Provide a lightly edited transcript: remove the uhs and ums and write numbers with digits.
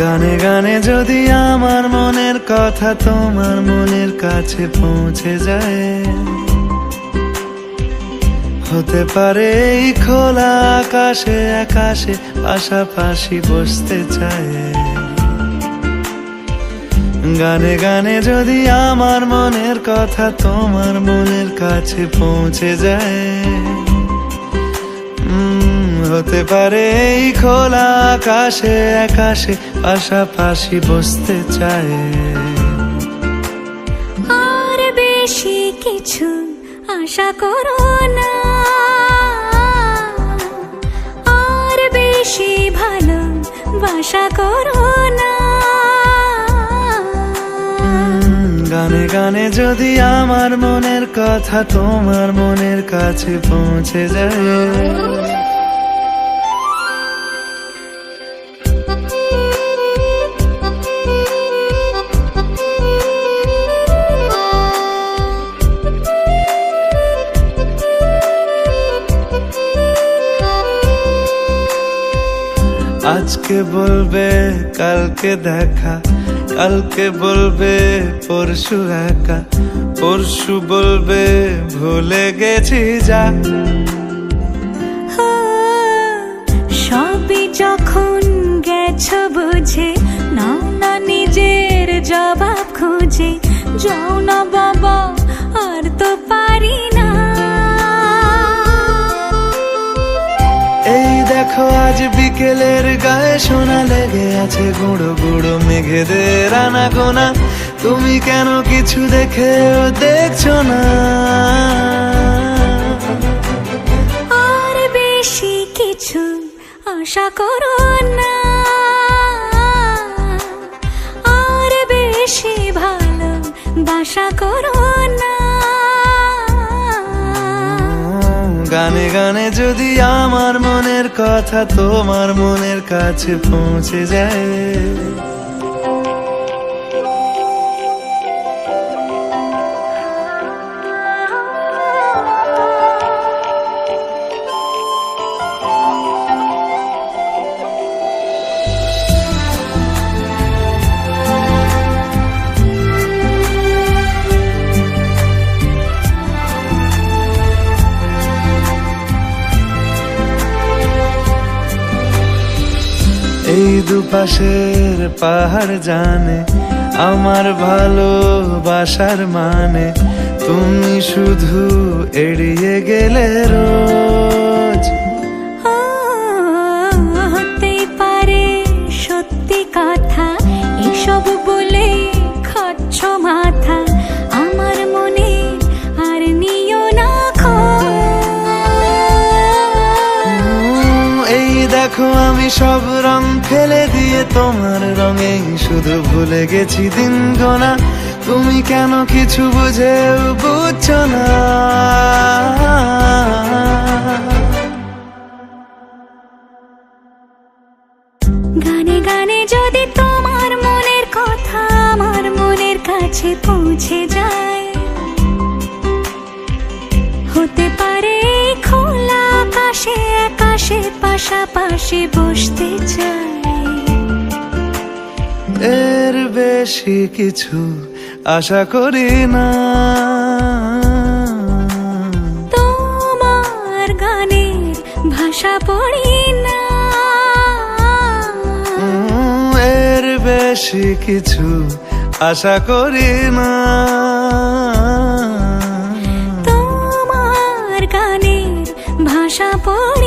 গানে গানে যদি আমার মনের কথা তোমার মনের কাছে পৌঁছে যায়, হতে পারে এই খোলা আকাশে আকাশে পাশাপাশি বসতে চায়। গানে গানে যদি আমার মনের কথা তোমার মনের কাছে পৌঁছে যায়, হতে পারে এই খোলা আকাশে আকাশে পাশাপাশি বসতে চায়। আর বেশি কিছু আশা করো না, আর বেশি ভালোবাসা করো না। গানে গানে যদি আমার মনের কথা তোমার মনের কাছে পৌঁছে যায়, আজকে বলবে কালকে দেখা, কালকে বলবে পরশু একা, পরশু বলবে ভুলে গেছি যা। সবই যখন গেছো বুঝে, নাও না নিজের জবাব খুঁজে। যাও না বাবা, আর তো পারি না। এই দেখো আজ বিকেলের গায়ে সোনা লেগে আছে গুঁড়ো গুঁড়ো মেঘেদের আনাগোনা। তুমি কেন কিছু দেখেও দেখছো না? আর বেশি কিছু আশা করো না, আর বেশি ভালোবাসা করো না। গানে গানে যদি আমার মনের কথা তোমার মনের কাছে পৌঁছে যায়, এই দুপাশের পাহাড় জানে আমার ভালোবাসার মানে। তুমি শুধু এড়িয়ে গেলে রোজ। হতেই পারে সত্যি কথা, এসব বলে খাচ্ছ মাথা। আমার মনে আর নিও না খোঁজ। এই দেখো আমি সব রং ফেলে দিয়ে তোমার রঙে শুধু ভুলে গেছি দিন গোনা। তুমি কেন কিছু বুঝেও বুঝছো না? গানে গানে যদি তোমার মনের কথা আমার মনের কাছে পৌঁছে যায়, হতে পারে খোলা আকাশে আকাশে পাশাপাশি বসতে চাই। এর বেশি কিছু আশা করি না। তোমার গানের ভাষা পড়ি না, এর বেশি কিছু আশা করি না। তোমার গানের ভাষা পড়ি